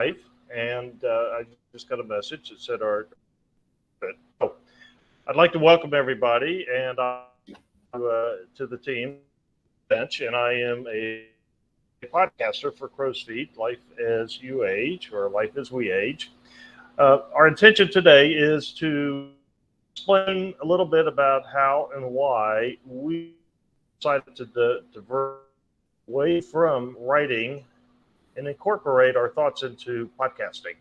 live, and I just got a message that said our. So I'd like to welcome everybody, and to the team bench, and I am a podcaster for Crow's Feet, Life as You Age, or Life as We Age. Our intention today is to explain a little bit about how and why we decided to divert away from writing and incorporate our thoughts into podcasting.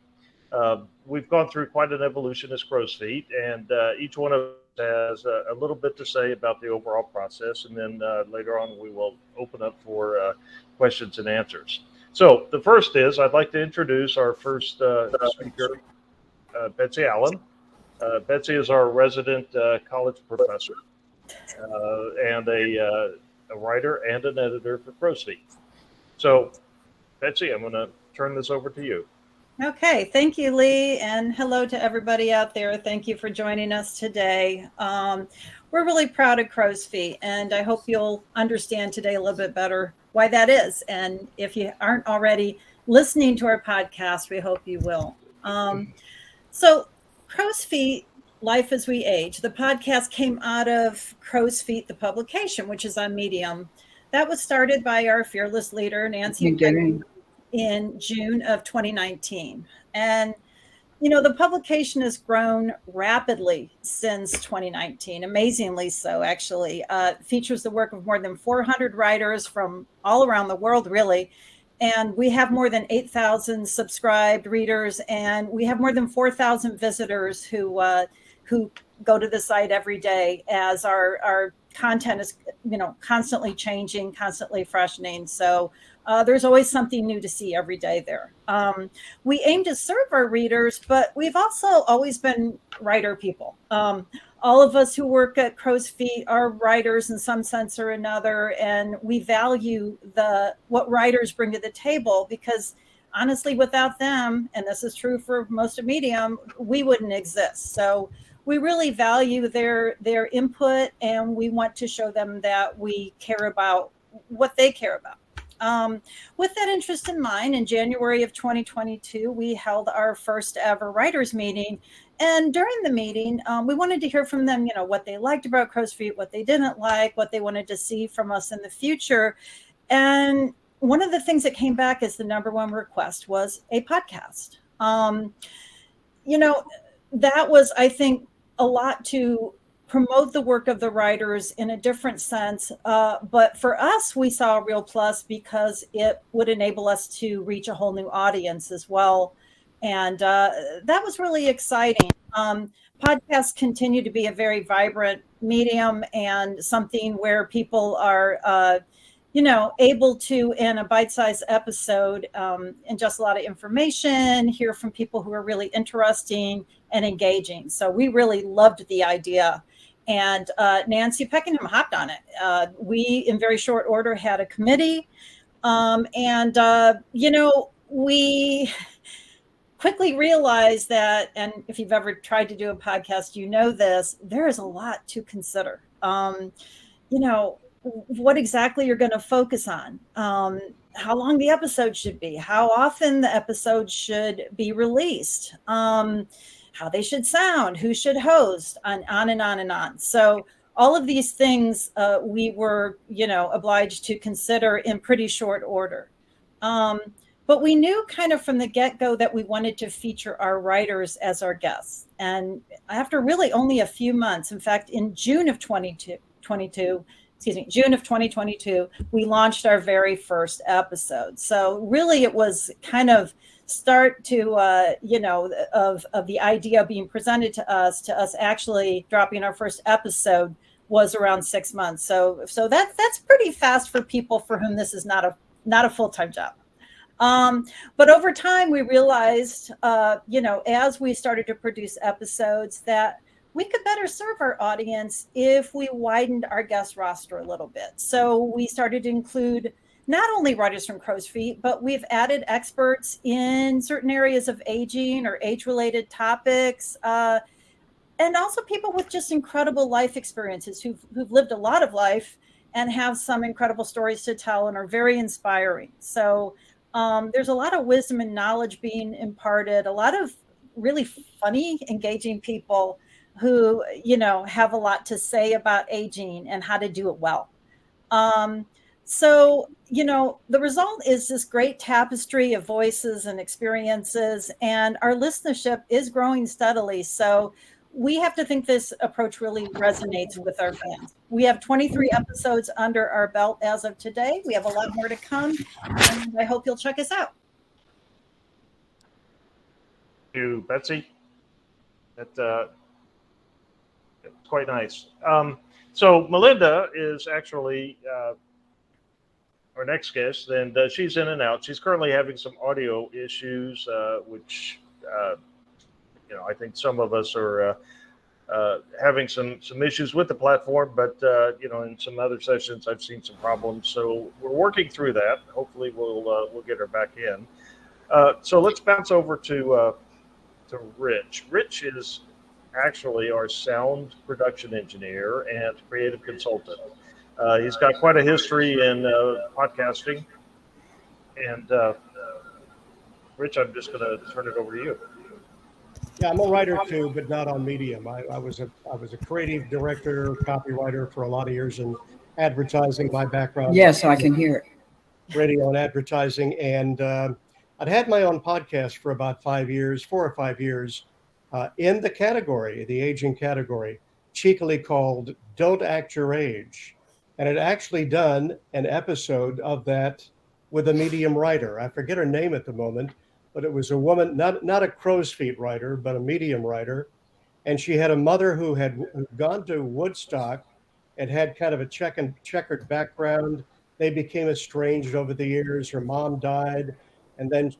We've gone through quite an evolution as Crow's Feet, and each one of us has a little bit to say about the overall process, and then later on we will open up for questions and answers. So the first is I'd like to introduce our first speaker, Betsy Allen. Betsy is our resident college professor and a writer and an editor for Crow's Feet. So, Betsy, I'm going to turn this over to you. Okay, thank you, Lee, and hello to everybody out there. Thank you for joining us today. We're really proud of Crow's Feet, and I hope you'll understand today a little bit better why that is. And if you aren't already listening to our podcast, we hope you will. So, Crow's Feet, Life as We Age, the podcast came out of Crow's Feet, the publication, which is on Medium. That was started by our fearless leader, Nancy Peck, in June of 2019. And, the publication has grown rapidly since 2019, amazingly so, actually. Features the work of more than 400 writers from all around the world, really. And we have more than 8,000 subscribed readers, and we have more than 4,000 visitors who go to the site every day as our content is, constantly changing, constantly freshening. So there's always something new to see every day there. We aim to serve our readers, but we've also always been writer people. All of us who work at Crow's Feet are writers in some sense or another, and we value what writers bring to the table because honestly, without them, and this is true for most of Medium, we wouldn't exist. So we really value their input, and we want to show them that we care about what they care about. With that interest in mind, in January of 2022, we held our first ever writers meeting. And during the meeting, we wanted to hear from them, what they liked about Crow's Feet, what they didn't like, what they wanted to see from us in the future. And one of the things that came back as the number one request was a podcast. That was, I think, a lot to promote the work of the writers in a different sense. But for us, we saw a real plus because it would enable us to reach a whole new audience as well. And that was really exciting. Podcasts continue to be a very vibrant medium and something where people are, able to, in a bite-sized episode, ingest a lot of information, hear from people who are really interesting and engaging. So we really loved the idea. And Nancy Peckinham hopped on it. We, in very short order, had a committee. We quickly realized that, and if you've ever tried to do a podcast, this, there is a lot to consider. What exactly you're going to focus on, how long the episode should be, how often the episode should be released, how they should sound, who should host, on and on and on. So all of these things we were, obliged to consider in pretty short order. But we knew kind of from the get-go that we wanted to feature our writers as our guests. And after really only a few months, in fact, in June of 2022, we launched our very first episode. So really it was kind of start to, of the idea being presented to us actually dropping our first episode was around 6 months. So that's pretty fast for people for whom this is not a full-time job. But over time we realized, as we started to produce episodes, that we could better serve our audience if we widened our guest roster a little bit. So we started to include not only writers from Crow's Feet, but we've added experts in certain areas of aging or age-related topics, and also people with just incredible life experiences who've lived a lot of life and have some incredible stories to tell and are very inspiring. So There's a lot of wisdom and knowledge being imparted, a lot of really funny, engaging people who, have a lot to say about aging and how to do it well. Um, the result is this great tapestry of voices and experiences, and our listenership is growing steadily. So we have to think this approach really resonates with our fans. We have 23 episodes under our belt as of today. We have a lot more to come, and I hope you'll check us out. Thank you, Betsy. That's quite nice. So Melinda is actually our next guest, and she's in and out. She's currently having some audio issues, which I think some of us are having some issues with the platform, but in some other sessions I've seen some problems. So we're working through that. Hopefully we'll get her back in. So let's bounce over to Rich. Rich is actually our sound production engineer and creative consultant. He's got quite a history in podcasting. And Rich, I'm just going to turn it over to you. Yeah, I'm a writer too, but not on Medium. I was a creative director, copywriter for a lot of years in advertising. My background. Yes, I can hear it. Radio and advertising, and I'd had my own podcast for about 4 or 5 years, in the category, the aging category, cheekily called "Don't Act Your Age," and had actually done an episode of that with a Medium writer. I forget her name at the moment, but it was a woman, not a crow's feet writer, but a Medium writer. And she had a mother who had gone to Woodstock and had kind of a checkered background. They became estranged over the years. Her mom died. And then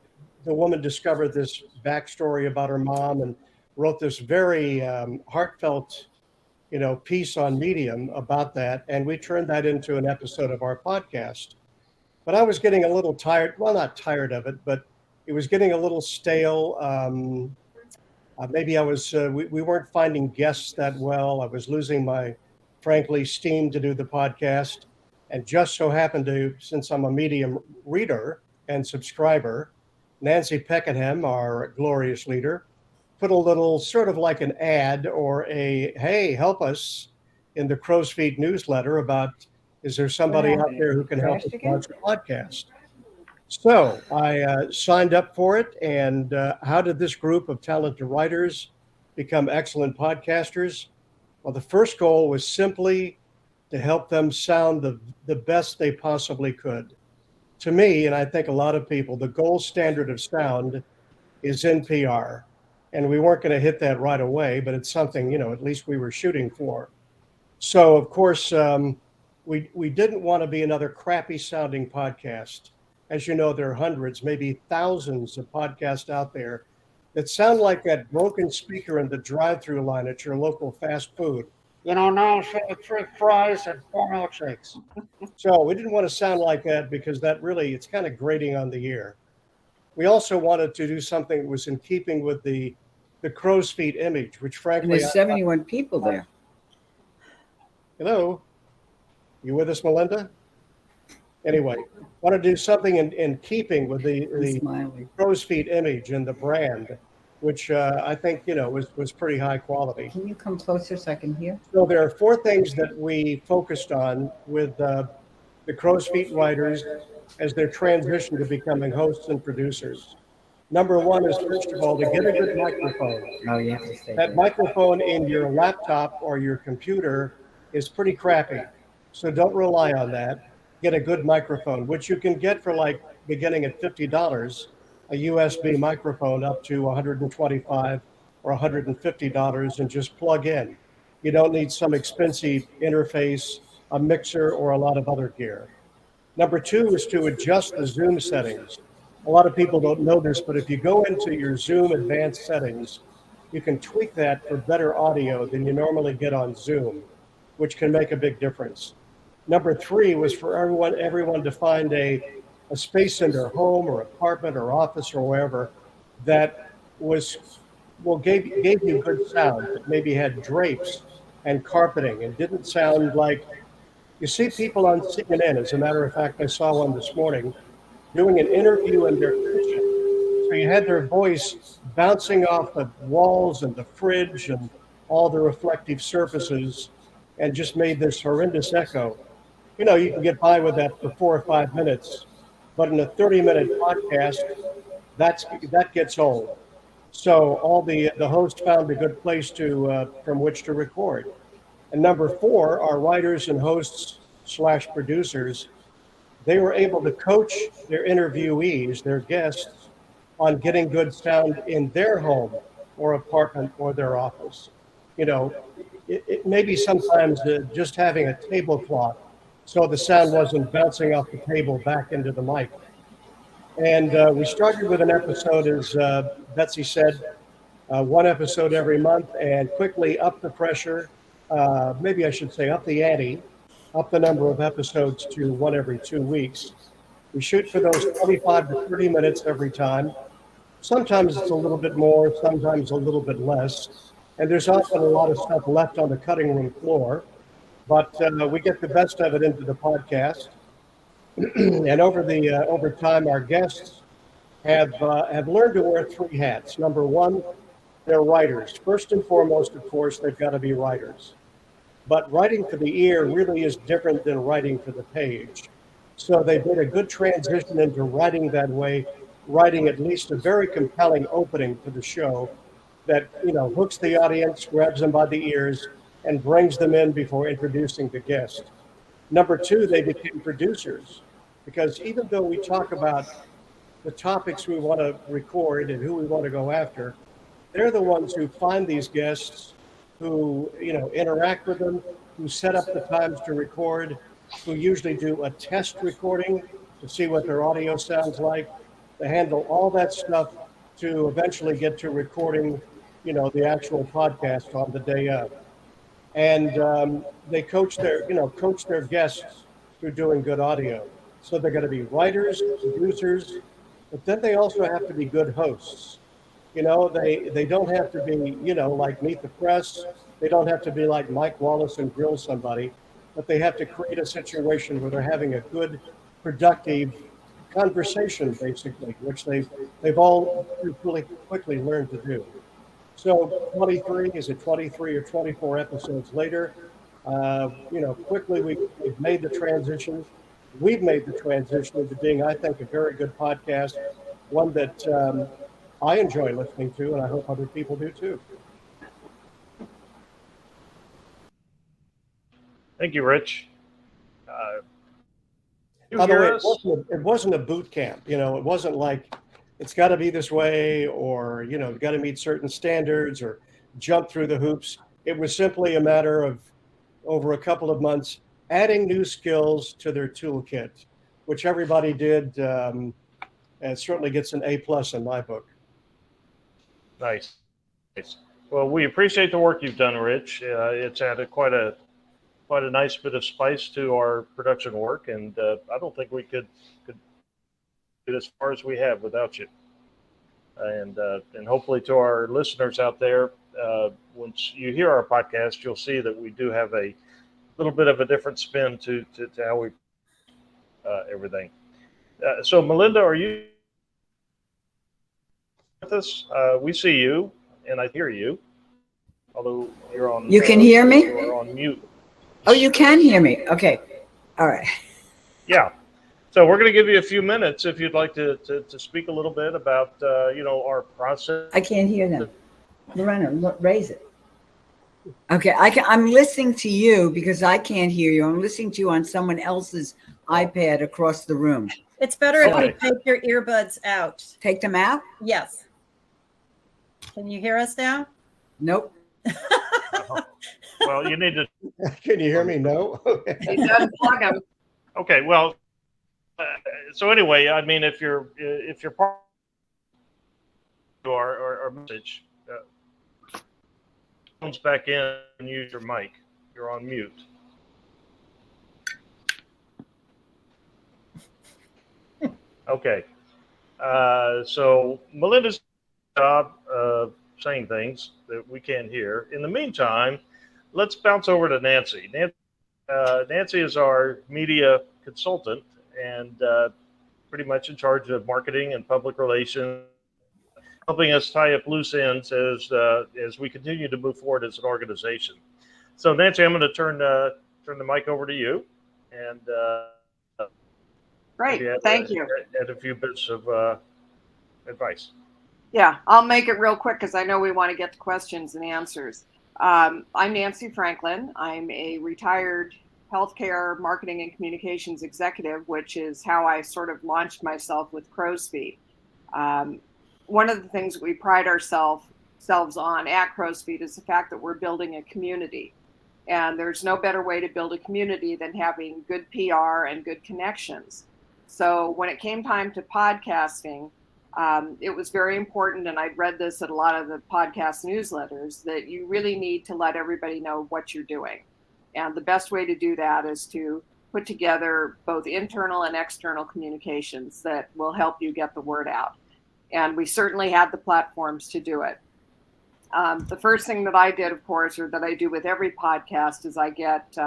the woman discovered this backstory about her mom and wrote this very heartfelt, piece on Medium about that. And we turned that into an episode of our podcast. But I was getting a little tired. Well, not tired of it, but it was getting a little stale. Maybe I was, we weren't finding guests that well. I was losing my, frankly, steam to do the podcast. And just so happened to, since I'm a Medium reader and subscriber, Nancy Peckenham, our glorious leader, put a little sort of like an ad or a, hey, help us in the Crow's Feet newsletter about, is there somebody out there who can help us launch a podcast? So I signed up for it. And how did this group of talented writers become excellent podcasters? Well, the first goal was simply to help them sound the best they possibly could. To me, and I think a lot of people, the gold standard of sound is NPR. And we weren't going to hit that right away, but it's something, at least we were shooting for. So, of course, we didn't want to be another crappy sounding podcast. As you know, there are hundreds, maybe thousands of podcasts out there that sound like that broken speaker in the drive-through line at your local fast food. Now 3 fries and 4 milkshakes. So we didn't want to sound like that because that really, it's kind of grating on the ear. We also wanted to do something that was in keeping with the crow's feet image, which frankly... And there's 71 people there. Hello? You with us, Melinda? Anyway, want to do something in keeping with the crow's feet image and the brand, which I think, was pretty high quality. Can you come closer so I can hear? So there are 4 things that we focused on with the crow's feet writers as their transition to becoming hosts and producers. Number 1 is, first of all, to get a good microphone. Oh, you have to stay That there. microphone in your laptop or your computer is pretty crappy. So don't rely on that. Get a good microphone, which you can get for like beginning at $50, a USB microphone up to $125 or $150 and just plug in. You don't need some expensive interface, a mixer, or a lot of other gear. Number 2 is to adjust the Zoom settings. A lot of people don't know this, but if you go into your Zoom advanced settings, you can tweak that for better audio than you normally get on Zoom, which can make a big difference. Number 3 was for everyone to find a space in their home or apartment or office or wherever that gave you good sound, that maybe had drapes and carpeting and didn't sound like, you see people on CNN, as a matter of fact, I saw one this morning, doing an interview in their kitchen. So you had their voice bouncing off the walls and the fridge and all the reflective surfaces and just made this horrendous echo. You know, you can get by with that for 4 or 5 minutes, but in a 30-minute podcast, that gets old. So all the host found a good place to from which to record. And number four, our writers and hosts slash producers, they were able to coach their interviewees, their guests, on getting good sound in their home or apartment or their office. You know, it maybe sometimes just having a tablecloth so the sound wasn't bouncing off the table back into the mic. And we started with an episode, as Betsy said, one episode every month, and quickly up the pressure. Maybe I should say up the ante, up the number of episodes to one every 2 weeks. We shoot for those 25 to 30 minutes every time. Sometimes it's a little bit more, sometimes a little bit less. And there's often a lot of stuff left on the cutting room floor, but we get the best of it into the podcast. And over time, our guests have learned to wear three hats. Number one, they're writers. First and foremost, of course, they've got to be writers. But writing for the ear really is different than writing for the page. So they did a good transition into writing that way, writing at least a very compelling opening to the show that, you know, hooks the audience, grabs them by the ears, and brings them in before introducing the guest. Number two, they became producers, because even though we talk about the topics we want to record and who we want to go after, they're the ones who find these guests, who, you know, interact with them, who set up the times to record, who usually do a test recording to see what their audio sounds like. They handle all that stuff to eventually get to recording, you know, the actual podcast on the day of. And they coach their guests through doing good audio. So they're going to be writers, producers, but then they also have to be good hosts. You know, they don't have to be, you know, like Meet the Press. They don't have to be like Mike Wallace and grill somebody, but they have to create a situation where they're having a good, productive conversation, basically, which they've all really quickly learned to do. So 23, is it 23 or 24 episodes later? You know, quickly we've made the transition. We've made the transition into being, I think, a very good podcast, one that I enjoy listening to, and I hope other people do too. Thank you, Rich. You By the hear way, us? it wasn't a boot camp. You know, it wasn't like it's got to be this way, or, you know, got to meet certain standards or jump through the hoops. It was simply a matter of, over a couple of months, adding new skills to their toolkit, which everybody did, and certainly gets an A+ in my book. Nice. Nice. Well, we appreciate the work you've done, Rich. It's added quite a nice bit of spice to our production work, and I don't think we could get as far as we have without you. And hopefully to our listeners out there, once you hear our podcast, you'll see that we do have a little bit of a different spin to how we everything. So, Melinda, are you with us? We see you, and I hear you, although you're on. You can hear me? You're on mute. Oh, you can hear me. Okay. All right. Yeah. So we're going to give you a few minutes if you'd like to speak a little bit about you know, our process. I can't hear them. Lorena, raise it. Okay. I'm listening to you because I can't hear you. I'm listening to you on someone else's iPad across the room. It's better if Okay. you take your earbuds out. Take them out? Yes. Can you hear us now? Nope. Well, you need to. Can you hear me? No. Okay. Well. So anyway, I mean, if you're part of our message, comes back in and use your mic. You're on mute. Okay. So Melinda's job of saying things that we can't hear. In the meantime, let's bounce over to Nancy. Nancy is our media consultant, and pretty much in charge of marketing and public relations, helping us tie up loose ends as we continue to move forward as an organization. So, Nancy, I'm going to turn the mic over to you, and Great, thank you. Add a few bits of advice. Yeah, I'll make it real quick because I know we want to get to questions and answers. I'm Nancy Franklin. I'm a retired healthcare marketing and communications executive, which is how I sort of launched myself with Crow's Feet. One of the things that we pride ourselves on at Crow's Feet is the fact that we're building a community. And there's no better way to build a community than having good PR and good connections. So when it came time to podcasting, it was very important, and I'd read this at a lot of the podcast newsletters, that you really need to let everybody know what you're doing. And the best way to do that is to put together both internal and external communications that will help you get the word out. And we certainly had the platforms to do it. The first thing that I did, of course, or that I do with every podcast, is I get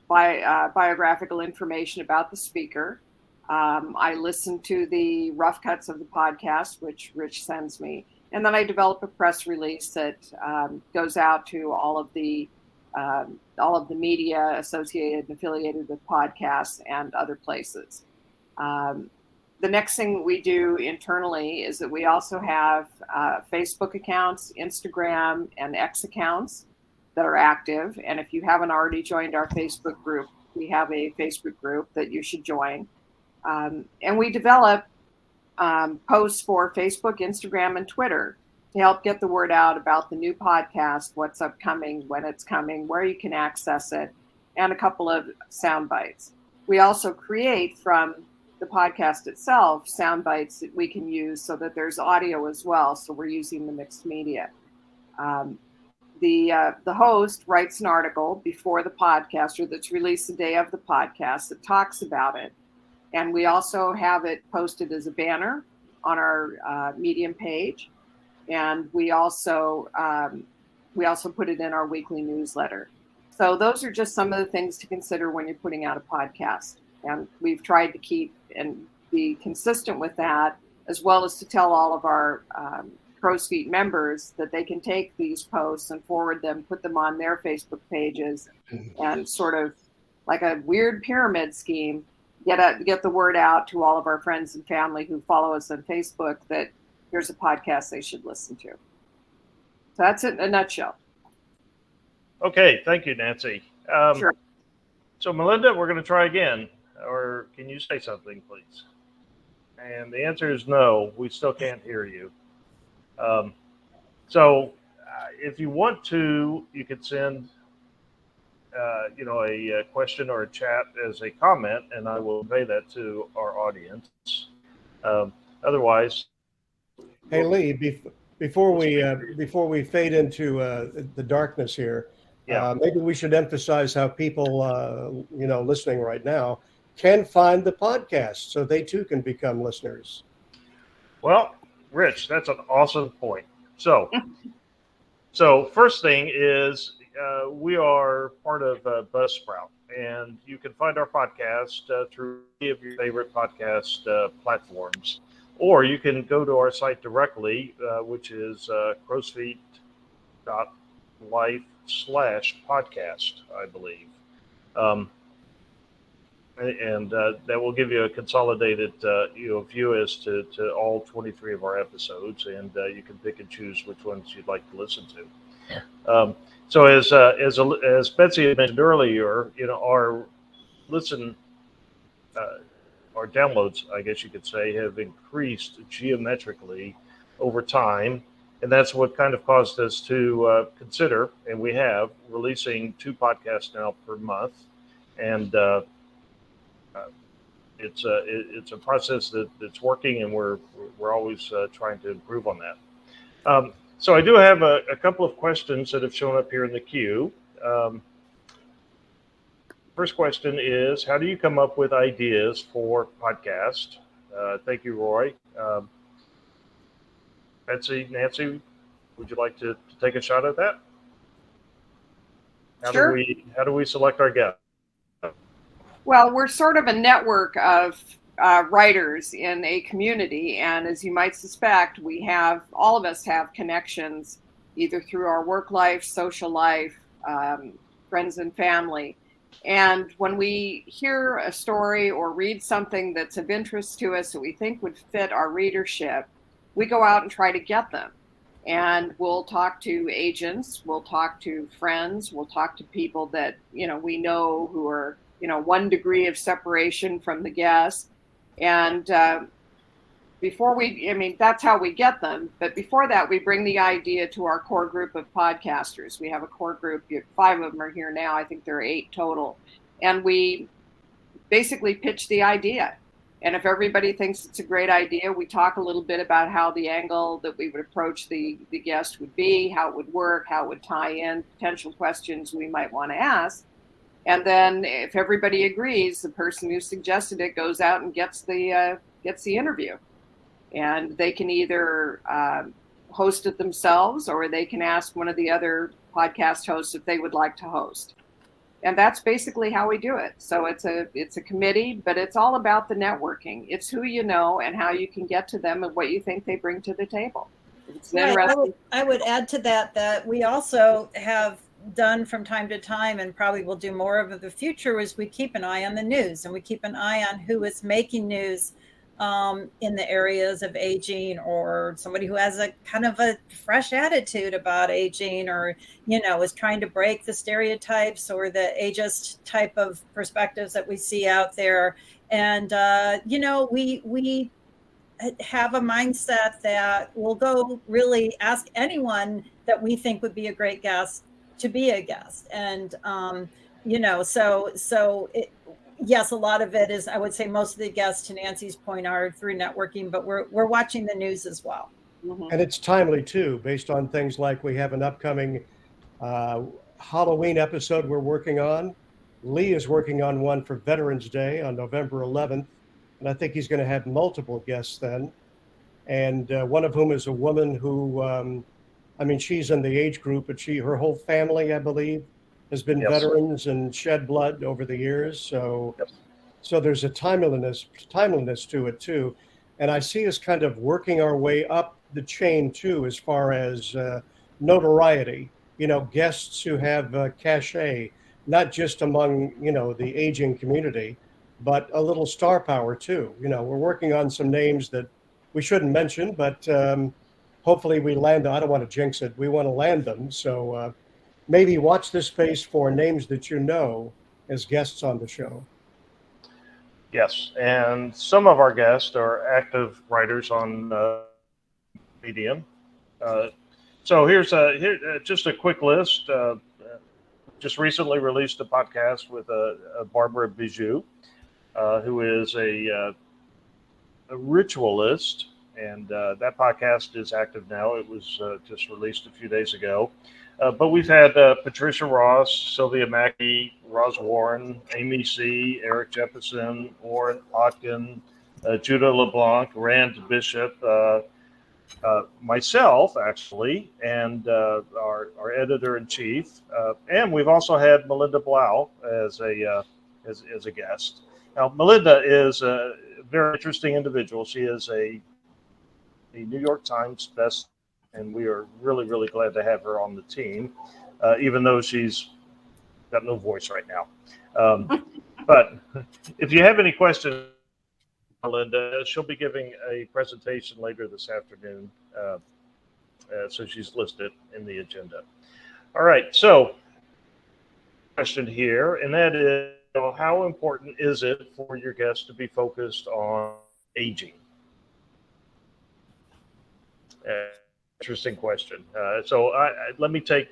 biographical information about the speaker. I listen to the rough cuts of the podcast, which Rich sends me, and then I develop a press release that goes out to all of the media associated and affiliated with podcasts and other places. The next thing we do internally is that we also have Facebook accounts, Instagram, and X accounts that are active. And if you haven't already joined our Facebook group, we have a Facebook group that you should join. And we develop posts for Facebook, Instagram, and Twitter to help get the word out about the new podcast, what's upcoming, when it's coming, where you can access it, and a couple of sound bites. We also create from the podcast itself sound bites that we can use so that there's audio as well. So we're using the mixed media. The host writes an article before the podcast, or that's released the day of the podcast, that talks about it. And we also have it posted as a banner on our Medium page. And we also put it in our weekly newsletter. So those are just some of the things to consider when you're putting out a podcast. And we've tried to keep and be consistent with that, as well as to tell all of our Crow's Feet members that they can take these posts and forward them, put them on their Facebook pages, and sort of like a weird pyramid scheme, get the word out to all of our friends and family who follow us on Facebook that here's a podcast they should listen to. So that's it in a nutshell. Okay, thank you, Nancy. Sure. So, Melinda, we're going to try again. Or can you say something, please? And the answer is no. We still can't hear you. So, if you want to, you could send, a question or a chat as a comment, and I will convey that to our audience. Otherwise, Hey Lee, before we fade into the darkness here, maybe we should emphasize how people listening right now can find the podcast so they too can become listeners. Well, Rich, that's an awesome point. So first thing is we are part of Buzzsprout, and you can find our podcast through any of your favorite podcast platforms, or you can go to our site directly, which is crowsfeet.life/podcast, I believe. And that will give you a consolidated view as to all 23 of our episodes, and you can pick and choose which ones you'd like to listen to. So as Betsy had mentioned earlier, our our downloads, I guess you could say, have increased geometrically over time, and that's what kind of caused us to consider, and we have, releasing 2 podcasts now per month, and it's a process that's working, and we're always trying to improve on that. So I do have a couple of questions that have shown up here in the queue. First question is, how do you come up with ideas for podcast? Thank you, Roy. Betsy, Nancy, would you like to take a shot at that? How do we select our guests? Well, we're sort of a network of writers in a community. And as you might suspect, all of us have connections either through our work life, social life, friends and family. And when we hear a story or read something that's of interest to us that we think would fit our readership, we go out and try to get them. And we'll talk to agents, we'll talk to friends, we'll talk to people that, we know who are, 1 degree of separation from the guest. And that's how we get them. But before that, we bring the idea to our core group of podcasters. We have a core group, 5 of them are here now. I think there are 8 total. And we basically pitch the idea. And if everybody thinks it's a great idea, we talk a little bit about how the angle that we would approach the guest would be, how it would work, how it would tie in, potential questions we might want to ask. And then if everybody agrees, the person who suggested it goes out and gets the interview. And they can either host it themselves, or they can ask one of the other podcast hosts if they would like to host. And that's basically how we do it. So it's a committee, but it's all about the networking. It's who you know and how you can get to them and what you think they bring to the table. It's interesting. I would add to that we also have done from time to time, and probably will do more of in the future, is we keep an eye on the news, and we keep an eye on who is making news in the areas of aging, or somebody who has a kind of a fresh attitude about aging, or, is trying to break the stereotypes or the ageist type of perspectives that we see out there. And, we have a mindset that we'll go really ask anyone that we think would be a great guest to be a guest. And, yes, a lot of it is, I would say most of the guests, to Nancy's point, are through networking, but we're watching the news as well. Mm-hmm. And it's timely too, based on things like we have an upcoming Halloween episode we're working on. Lee is working on one for Veterans Day on November 11th. And I think he's going to have multiple guests then. And one of whom is a woman who, she's in the age group, but her whole family, I believe, has been veterans and shed blood over the years. So, so there's a timeliness to it too. And I see us kind of working our way up the chain too, as far as notoriety, guests who have cachet, not just among, the aging community, but a little star power too. We're working on some names that we shouldn't mention, but hopefully we land. I don't want to jinx it. We want to land them. So maybe watch this space for names that as guests on the show. Yes, and some of our guests are active writers on Medium. So here's just a quick list. Just recently released a podcast with Barbara Bijou, who is a ritualist, and that podcast is active now. It was just released a few days ago. But we've had Patricia Ross, Sylvia Mackey, Roz Warren, Amy C., Eric Jefferson, Warren Otkin, Judah LeBlanc, Rand Bishop, myself, actually, and our editor-in-chief. And we've also had Melinda Blau as a guest. Now, Melinda is a very interesting individual. She is a New York Times best, and we are really, really glad to have her on the team, even though she's got no voice right now. But if you have any questions, Melinda, she'll be giving a presentation later this afternoon, so she's listed in the agenda. All right, so question here, and that is, how important is it for your guests to be focused on aging? Interesting question. So let me take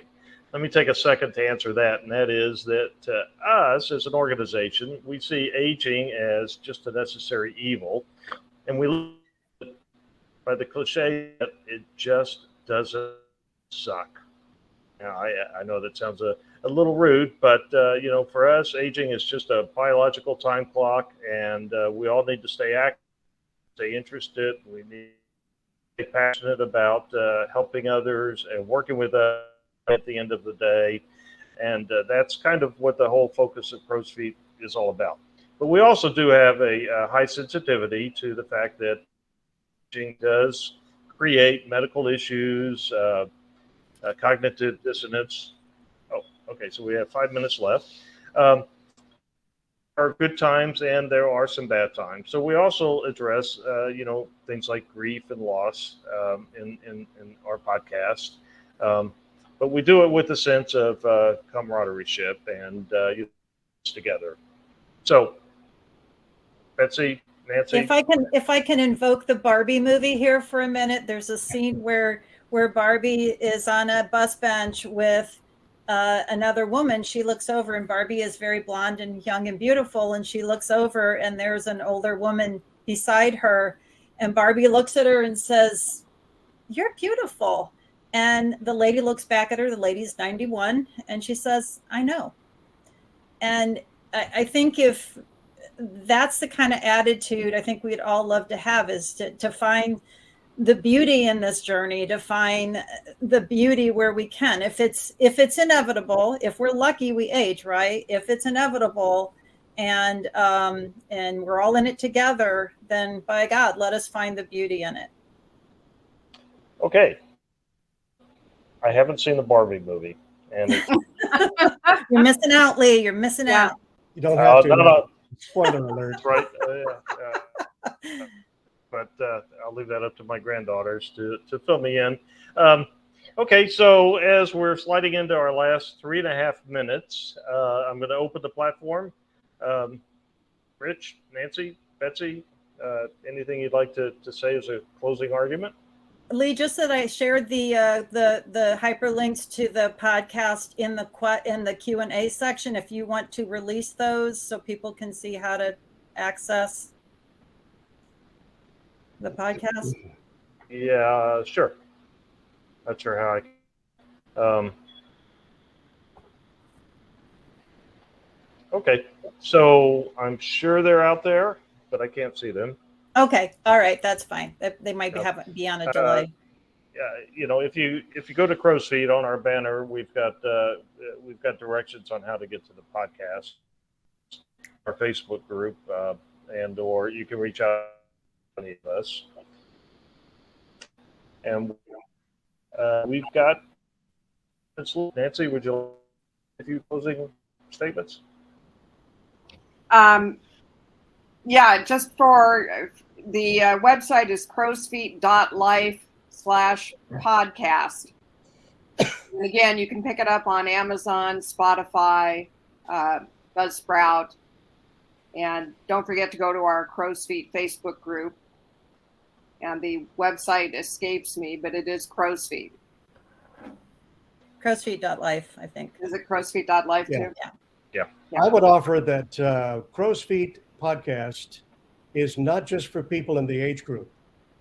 a second to answer that, and that is that us as an organization, we see aging as just a necessary evil, and we look by the cliche that it just doesn't suck. Now, I know that sounds a little rude, but for us, aging is just a biological time clock, and we all need to stay active, stay interested. We need to be passionate about helping others and working with us at the end of the day, and that's kind of what the whole focus of Crow's Feet is all about. But we also do have a high sensitivity to the fact that aging does create medical issues, cognitive dissonance. Oh, okay, so we have 5 minutes left. There are good times and there are some bad times. So we also address, things like grief and loss in our podcast. But we do it with a sense of camaraderie and together. So, Betsy, Nancy. If I can invoke the Barbie movie here for a minute, there's a scene where Barbie is on a bus bench with another woman. She looks over, and Barbie is very blonde and young and beautiful, and she looks over, and there's an older woman beside her, and Barbie looks at her and says, "You're beautiful." And the lady looks back at her. The lady's 91, and she says, "I know." And I think if that's the kind of attitude I think we'd all love to have, is to find the beauty in this journey, to find the beauty where we can. If it's inevitable, if we're lucky, we age, right? If it's inevitable and we're all in it together, then by God, let us find the beauty in it. Okay. I haven't seen the Barbie movie, and You're missing out, Lee. You're missing out. You don't have to. no. Spoiler alert. Right. But I'll leave that up to my granddaughters to fill me in. Okay, so as we're sliding into our last 3.5 minutes, I'm going to open the platform. Rich, Nancy, Betsy, anything you'd like to say as a closing argument? Lee, just that I shared the hyperlinks to the podcast in the Q&A section. If you want to release those so people can see how to access the podcast. Yeah, sure. Not sure how I. Okay, so I'm sure they're out there, but I can't see them. Okay, all right, that's fine. They might be on a delay. If you go to Crow's Feet on our banner, we've got directions on how to get to the podcast, our Facebook group, or you can reach out to any of us. And we've got Nancy. Would you like a few closing statements? Yeah, just for the website is crowsfeet.life/podcast. And again, you can pick it up on Amazon, Spotify, Buzzsprout. And don't forget to go to our Crow's Feet Facebook group. And the website escapes me, but it is Crow's Feet. Crowsfeet.life, I think. Is it crowsfeet.life too? Yeah. I would offer that Crow's Feet podcast is not just for people in the age group.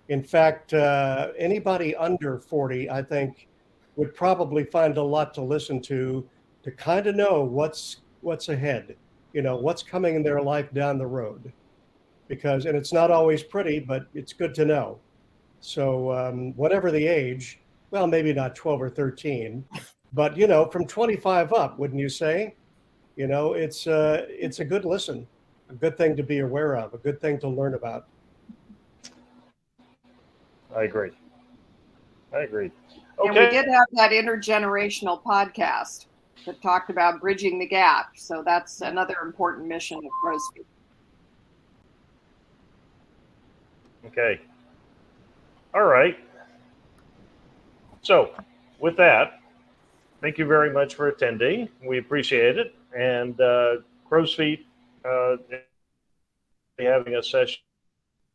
In fact, anybody under 40, I think, would probably find a lot to listen to kind of know what's ahead, what's coming in their life down the road. And it's not always pretty, but it's good to know. So whatever the age, well, maybe not 12 or 13, but, from 25 up, wouldn't you say? It's a good listen, a good thing to be aware of, a good thing to learn about. I agree. Okay. And we did have that intergenerational podcast that talked about bridging the gap. So that's another important mission of Crow's Feet. Okay. All right. So with that, thank you very much for attending. We appreciate it. And Crow's Feet having a session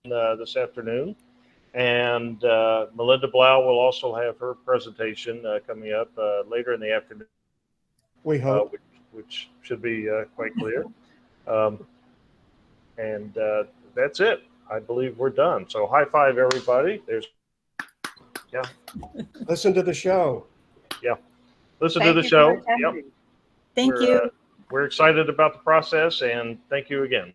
this afternoon. And Melinda Blau will also have her presentation coming up later in the afternoon. We hope. Which should be quite clear. And that's it. I believe we're done. So high five, everybody. Listen to the show. Yeah. Listen to the show. Yep. Thank you. We're excited about the process, and thank you again.